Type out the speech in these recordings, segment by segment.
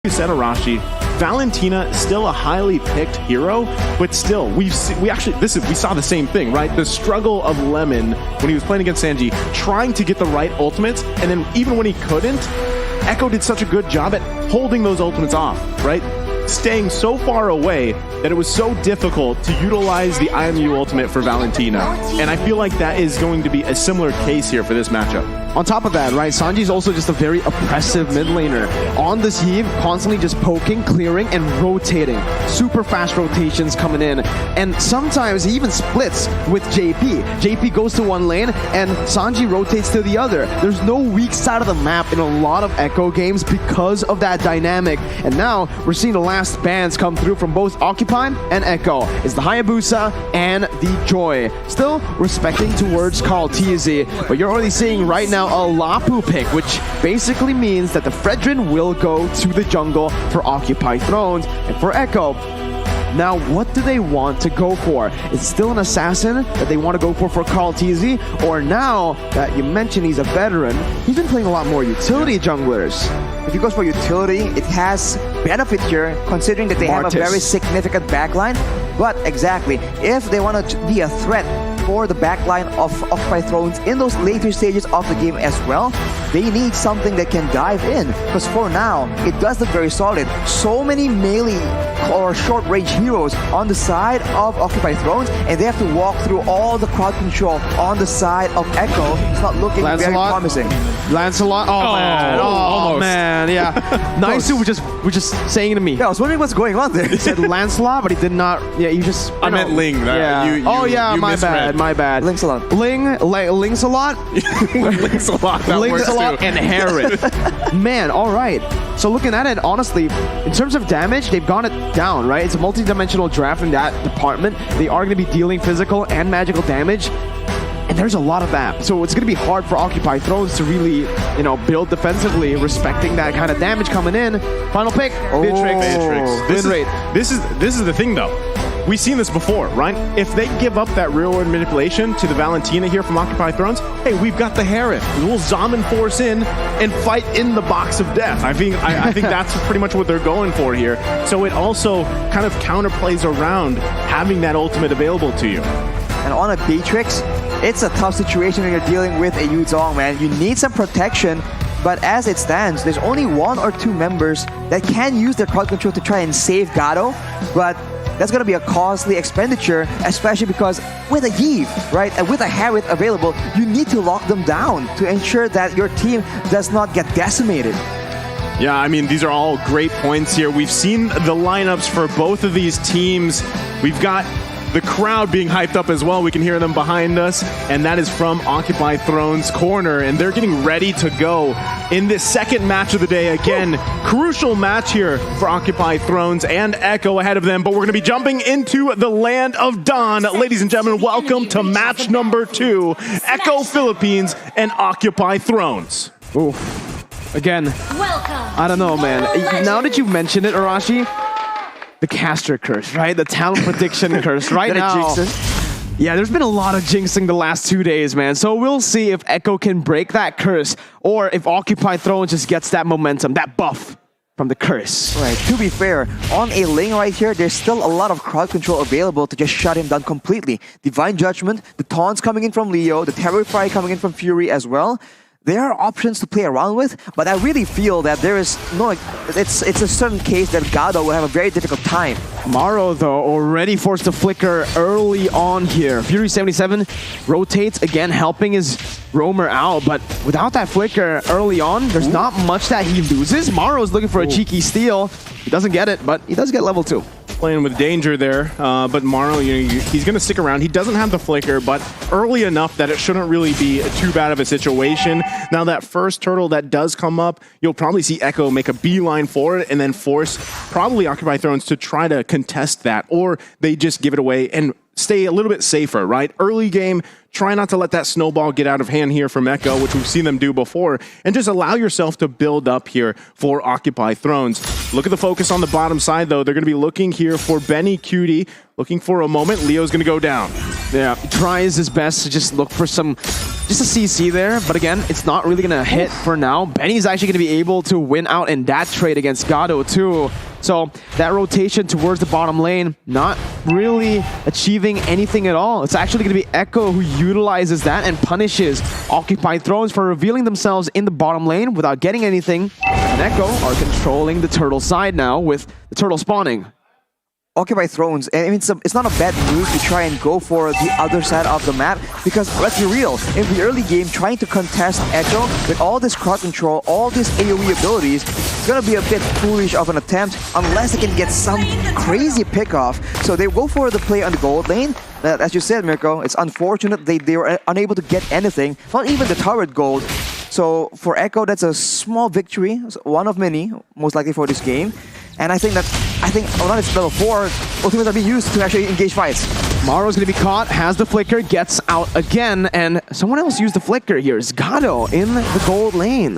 You said, Arashi, Valentina is still a highly picked hero, but still, we saw the same thing, right? The struggle of Lemon when he was playing against Sanji, trying to get the right ultimates, and then even when he couldn't, Echo did such a good job at holding those ultimates off, right? Staying so far away that it was so difficult to utilize the IMU ultimate for Valentina. And I feel like that is going to be a similar case here for this matchup. On top of that, right, Sanji's also just a very oppressive mid laner. On this heave, constantly just poking, clearing, and rotating. Super fast rotations coming in. And sometimes he even splits with JP. JP goes to one lane, and Sanji rotates to the other. There's no weak side of the map in a lot of Echo games because of that dynamic. And now, we're seeing the last bans come through from both Occupy and Echo. It's the Hayabusa and the Joy. Still respecting towards Carl TZ, but you're already seeing right now a Lapu pick, which basically means that the Fredrin will go to the jungle for Occupy Thrones and for Echo. Now, what do they want to go for? Is it still an assassin that they want to go for Carl TZ? Or now that you mentioned he's a veteran, he's been playing a lot more utility junglers. If he goes for utility, it has benefit here, considering that they have a very significant backline. But exactly, if they want to be a threat for the backline of Occupy Thrones in those later stages of the game as well, they need something that can dive in. Because for now, it does look very solid. So many melee or short-range heroes on the side of Occupy Thrones, and they have to walk through all the crowd control on the side of Echo. It's not looking very promising. Lancelot? Oh, man. Oh, man. Yeah. Naisu was just saying to me. Yeah, I was wondering what's going on there. He said Lancelot, but he did not. Yeah, you just. I meant Ling. Yeah. My bad. Linksalot. Linksalot? Linksalot and Herod. Man, all right. So looking at it, honestly, in terms of damage, they've gone it down, right? It's a multi-dimensional draft in that department. They are going to be dealing physical and magical damage. And there's a lot of that. So it's going to be hard for Occupy Thrones to really, build defensively, respecting that kind of damage coming in. Final pick, Beatrix. This is the thing, though. We've seen this before, right? If they give up that real-world manipulation to the Valentina here from Occupy Thrones, hey, we've got the Herod. We'll Zaman Force in and fight in the box of death. I think that's pretty much what they're going for here. So it also kind of counterplays around having that ultimate available to you. And on a Beatrix, it's a tough situation when you're dealing with a Yuzong, man. You need some protection, but as it stands, there's only 1 or 2 members that can use their crowd control to try and save Gado, but that's going to be a costly expenditure, especially because with a Yve, right, and with a Herod available, you need to lock them down to ensure that your team does not get decimated. Yeah, I mean, these are all great points here. We've seen the lineups for both of these teams. We've got the crowd being hyped up as well. We can hear them behind us, and that is from Occupy Thrones corner, and they're getting ready to go in this second match of the day. Again, crucial match here for Occupy Thrones and Echo ahead of them, but we're going to be jumping into the land of Dawn. Ladies and gentlemen, welcome to match number 2, Echo Philippines and Occupy Thrones. Oof. Again, I don't know, man. Now that you mentioned it, Arashi, the caster curse, right? The talent prediction curse. Right now, yeah, there's been a lot of jinxing the last 2 days, man. So we'll see if Echo can break that curse or if Occupy Thrones just gets that momentum, that buff from the curse. Right, to be fair, on a lane right here, there's still a lot of crowd control available to just shut him down completely. Divine Judgment, the taunts coming in from Leo, the Terrify coming in from Fury as well. There are options to play around with, but I really feel that there is no... It's a certain case that Gado will have a very difficult time. Maro, though, already forced to flicker early on here. Fury 77 rotates, again, helping his roamer out, but without that flicker early on, there's not much that he loses. Maro's looking for a cheeky steal. He doesn't get it, but he does get level 2. Playing with danger there, but Maro, he's going to stick around. He doesn't have the flicker, but early enough that it shouldn't really be too bad of a situation. Now that first turtle that does come up, you'll probably see Echo make a beeline for it and then force probably Occupy Thrones to try to contest that, or they just give it away and stay a little bit safer, right? Early game, try not to let that snowball get out of hand here from Echo, which we've seen them do before, and just allow yourself to build up here for Occupy Thrones. Look at the focus on the bottom side, though. They're going to be looking here for Benny Cutie, looking for a moment. Leo's going to go down. Yeah, tries his best to just look for some just a CC there, but again, it's not really going to hit for now. Benny's actually going to be able to win out in that trade against Gado too. So that rotation towards the bottom lane, not really achieving anything at all. It's actually going to be Echo who utilizes that and punishes Occupied Thrones for revealing themselves in the bottom lane without getting anything. And Echo are controlling the turtle side now with the turtle spawning. Occupied Thrones, I mean, it's not a bad move to try and go for the other side of the map, because let's be real, in the early game, trying to contest Echo with all this crowd control, all these AoE abilities, it's gonna be a bit foolish of an attempt unless they can get some crazy pickoff. So they go for the play on the gold lane. As you said, Mirko, it's unfortunate they were unable to get anything, not even the turret gold. So for Echo, that's a small victory, one of many, most likely for this game. And I think Onana's level 4 ultimately will be used to actually engage fights. Maro's going to be caught, has the flicker, gets out again, and someone else used the flicker here. It's Gado in the gold lane.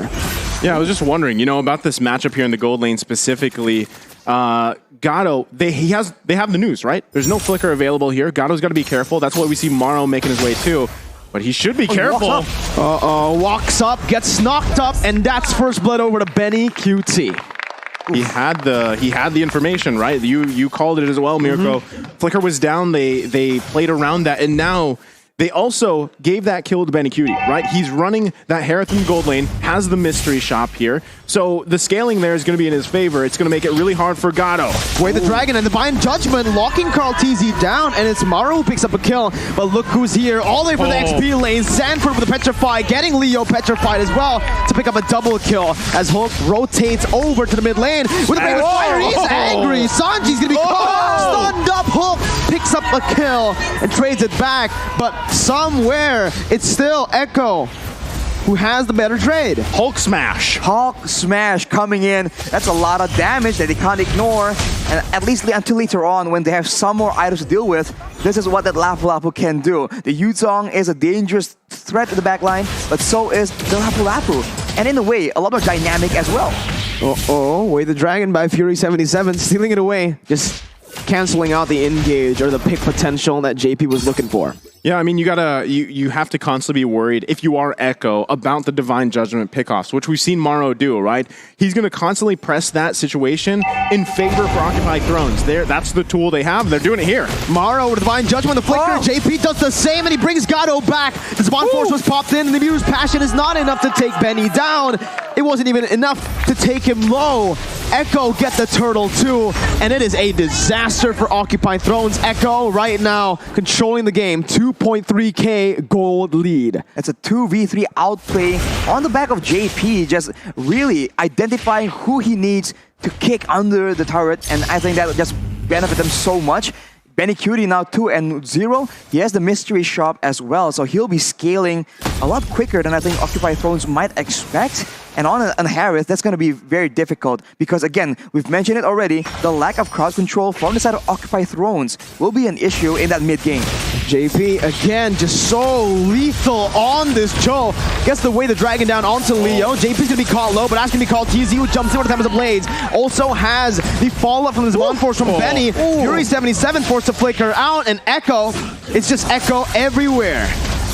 Yeah, I was just wondering, about this matchup here in the gold lane specifically. Gado, they have the news, right? There's no flicker available here. Gado's got to be careful. That's why we see Maro making his way too. But he should be careful. Walks up, gets knocked up, and that's first blood over to Benny QT. He had the information, right? You called it as well, Mirko. Flicker was down. They played around that, and now they also gave that kill to Benny Cutie, right? He's running that Herathon gold lane, has the mystery shop here. So the scaling there is going to be in his favor. It's going to make it really hard for Gado. Way the Dragon and Divine Judgment locking Karl TZ down, and it's Maro who picks up a kill. But look who's here, all the way for the XP lane. Sanford with the Petrify, getting Leo petrified as well to pick up a double kill as Hulk rotates over to the mid lane with a Brave Fire. He's angry. Sanji's going to be caught. Stunned up. Hulk picks up a kill and trades it back, but somewhere it's still Echo who has the better trade. Hulk Smash. Hulk Smash coming in. That's a lot of damage that they can't ignore. And at least until later on, when they have some more items to deal with, this is what that Lapu Lapu can do. The Yuzong is a dangerous threat to the backline, but so is the Lapu Lapu. And in a way, a lot more dynamic as well. Way the Dragon by Fury77, stealing it away. Just canceling out the engage or the pick potential that JP was looking for. Yeah, I mean, you have to constantly be worried if you are Echo about the Divine Judgment pickoffs, which we've seen Maro do, right? He's going to constantly press that situation in favor for Occupied Thrones. That's the tool they have. They're doing it here. Maro with Divine Judgment, the flicker. JP does the same, and he brings Gado back. The Spawn Force was popped in, and the Mu's Passion is not enough to take Benny down. It wasn't even enough to take him low. Echo get the turtle too, and it is a disaster for Occupied Thrones. Echo right now controlling the game, 2.3k gold lead. It's a 2v3 outplay on the back of JP, just really identifying who he needs to kick under the turret, and I think that would just benefit them so much. Benny Cutie now 2-0. He has the mystery shop as well, so he'll be scaling a lot quicker than I think Occupied Thrones might expect. And on Harith, that's going to be very difficult because, again, we've mentioned it already, the lack of crowd control from the side of Occupied Thrones will be an issue in that mid-game. JP, again, just so lethal on this Joe. Gets the way the Dragon down onto Leo. JP's going to be caught low, but that's going to be called TZ, who jumps in with the time of the blades. Also has the follow-up from the Spawn Force from Benny. Fury77 forced to flicker out, and Echo, it's just Echo everywhere.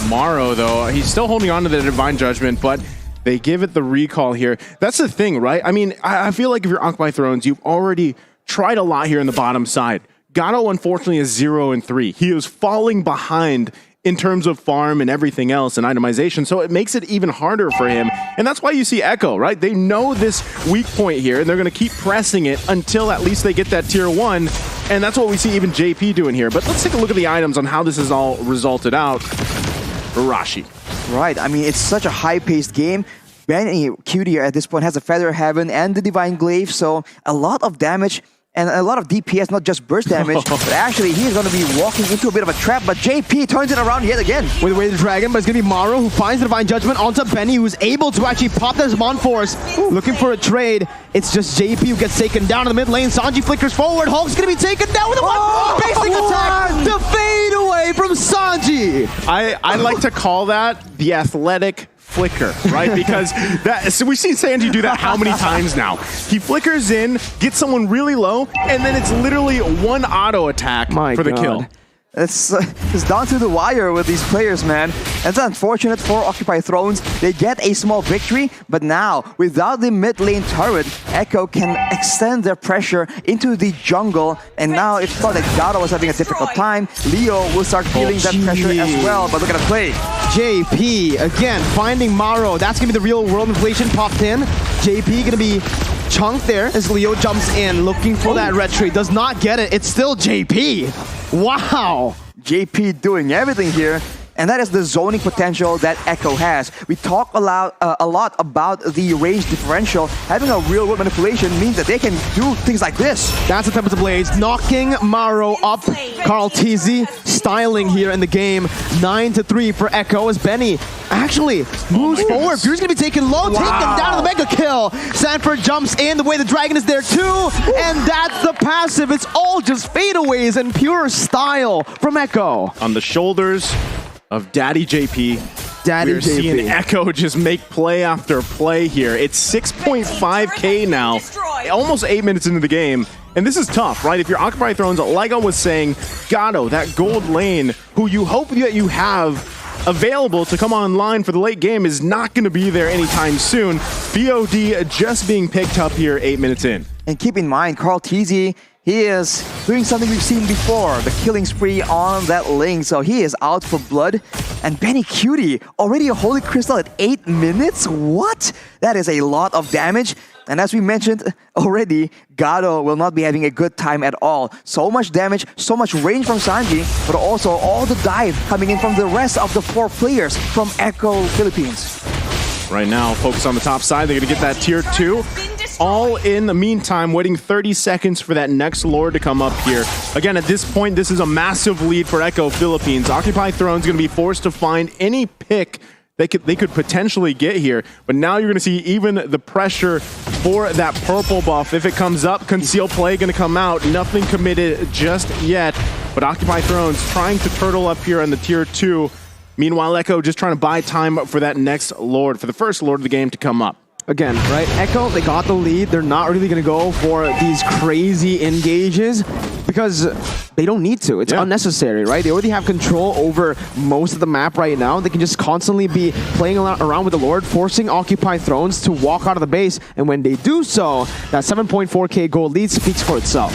Maro, though, he's still holding on to the Divine Judgment, but they give it the recall here. That's the thing, right? I mean, I feel like if you're Occupied Thrones, you've already tried a lot here in the bottom side. Gado, unfortunately, is 0-3. He is falling behind in terms of farm and everything else and itemization, so it makes it even harder for him. And that's why you see Echo, right? They know this weak point here, and they're going to keep pressing it until at least they get that tier 1. And that's what we see even JP doing here. But let's take a look at the items on how this is all resulted out. Rashi. Right, I mean, it's such a high-paced game. Benny Cutie at this point has a Feather Heaven and the Divine Glaive, so a lot of damage and a lot of DPS, not just burst damage, but actually he's going to be walking into a bit of a trap, but JP turns it around yet again. With the way the Dragon, but it's going to be Maro who finds the Divine Judgment onto Benny, who's able to actually pop the Spawn Force, looking for a trade. It's just JP who gets taken down in the mid lane. Sanji flickers forward. Hulk's going to be taken down with a basic attack. The fade away from Sanji. I like to call that the athletic flicker, right? Because so we've seen Sanji do that how many times now? He flickers in, gets someone really low, and then it's literally one auto attack for the kill. It's down to the wire with these players, man. It's unfortunate for Occupy Thrones. They get a small victory, but now, without the mid lane turret, Echo can extend their pressure into the jungle. And now, if you thought that Gado was having a difficult time, Leo will start feeling that pressure as well. But look at the play. JP, again, finding Maro. That's going to be the real world inflation popped in. JP going to be chunked there as Leo jumps in, looking for that red tree. Does not get it. It's still JP. Wow. JP doing everything here. And that is the zoning potential that Echo has. We talk a lot about the range differential. Having a real world manipulation means that they can do things like this. That's the Tempest of Blades, knocking Maro up. Karl TZ styling here in the game. 9-3 for Echo as Benny actually moves forward. Fury's gonna be taken low, taken down to the mega kill. Sanford jumps in, the way the dragon is there too, and that's the passive. It's all just fadeaways and pure style from Echo. On the shoulders of Daddy JP. We're seeing Echo just make play after play here. It's 6.5k now, almost 8 minutes into the game. And this is tough, right? If you're Occupy Thrones, like I was saying, Gado, that gold lane, who you hope that you have available to come online for the late game, is not going to be there anytime soon. BOD just being picked up here 8 minutes in. And keep in mind, Karl TZ, he is doing something we've seen before, the killing spree on that Ling, so he is out for blood. And Benny Cutie, already a Holy Crystal at 8 minutes? What? That is a lot of damage. And as we mentioned already, Gado will not be having a good time at all. So much damage, so much range from Sanji, but also all the dive coming in from the rest of the 4 players from Echo Philippines. Right now, focus on the top side. They're going to get that tier 2. All in the meantime, waiting 30 seconds for that next Lord to come up here. Again, at this point, this is a massive lead for Echo Philippines. Occupy Thrones going to be forced to find any pick they could potentially get here. But now you're going to see even the pressure for that purple buff. If it comes up, Conceal Play going to come out. Nothing committed just yet. But Occupy Thrones trying to turtle up here on the tier 2. Meanwhile, Echo just trying to buy time for that next Lord, for the first Lord of the game to come up. Again, right, Echo, they got the lead. They're not really going to go for these crazy engages because they don't need to. It's unnecessary, right? They already have control over most of the map right now. They can just constantly be playing around with the Lord, forcing Occupy Thrones to walk out of the base. And when they do so, that 7.4k gold lead speaks for itself.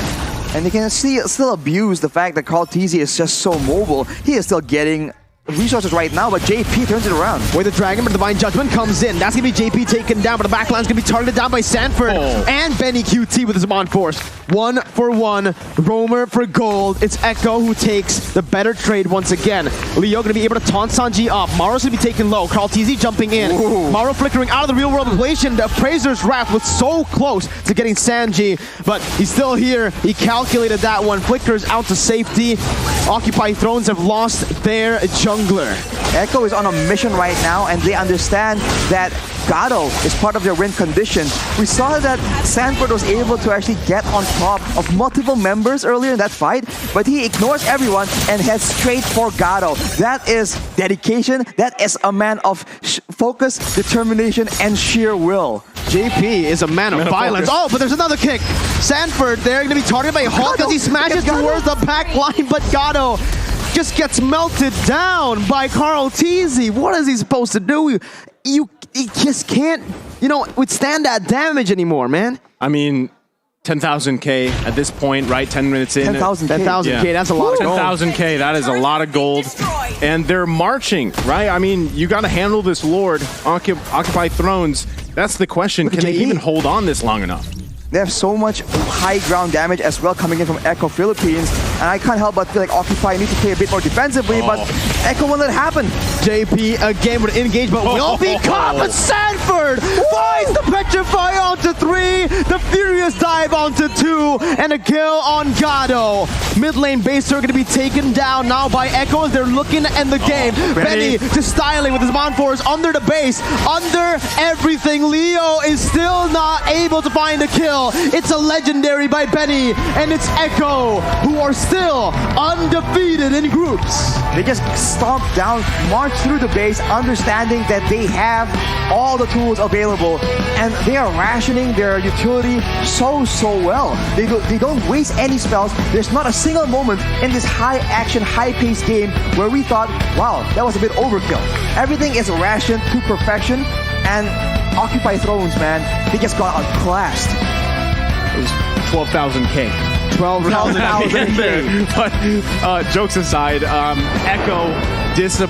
And they can still abuse the fact that Karl TZ is just so mobile. He is still getting resources right now, but JP turns it around. Where the Dragon, but Divine Judgment comes in. That's going to be JP taken down, but the backline's going to be targeted down by Sanford and Benny QT with his Mon Force. 1-for-1, Roamer for gold. It's Echo who takes the better trade once again. Leo going to be able to taunt Sanji up. Maro's going to be taken low. Karl TZ jumping in. Maro flickering out of the real world inflation. The Appraiser's Wrath was so close to getting Sanji, but he's still here. He calculated that one. Flickers out to safety. Occupy Thrones have lost their jungler. Echo is on a mission right now, and they understand that Gado is part of their win condition. We saw that Sanford was able to actually get on top of multiple members earlier in that fight, but he ignores everyone and heads straight for Gado. That is dedication. That is a man of focus, determination, and sheer will. JP is a man of violence. Oh, but there's another kick. Sanford, they're going to be targeted by Hulk as he smashes towards the back line, but Gado just gets melted down by Karl TZ. What is he supposed to do? He just can't, withstand that damage anymore, man. I mean, 10,000k at this point, right? 10 minutes in. 10,000k, that's a lot of gold. 10,000k, that is a lot of gold. And they're marching, right? I mean, you got to handle this Lord, Occupy Thrones. That's the question. Can they even hold on this long enough? They have so much high ground damage as well coming in from Echo Philippines, and I can't help but feel like Occupy need to play a bit more defensively, but Echo won't let it happen. JP again with engage, but will be caught, but Sanford finds the Petrify onto 3, the Furious dive onto 2, and a kill on Gado. Mid lane base are going to be taken down now by Echo as they're looking to end the game. Benny just styling with his Mon Force under the base, under everything. Leo is still not able to find a kill. It's a legendary by Benny, and it's Echo who are still undefeated in groups. They just stomp down, march through the base, understanding that they have all the tools available, and they are rationing their utility so well. They don't waste any spells. There's not a single moment in this high action, high paced game where we thought, wow, that was a bit overkill. Everything is rationed to perfection, and Occupy Thrones, man, they just got outclassed. It was 12,000K. 12,000 But jokes aside, Echo disappointed.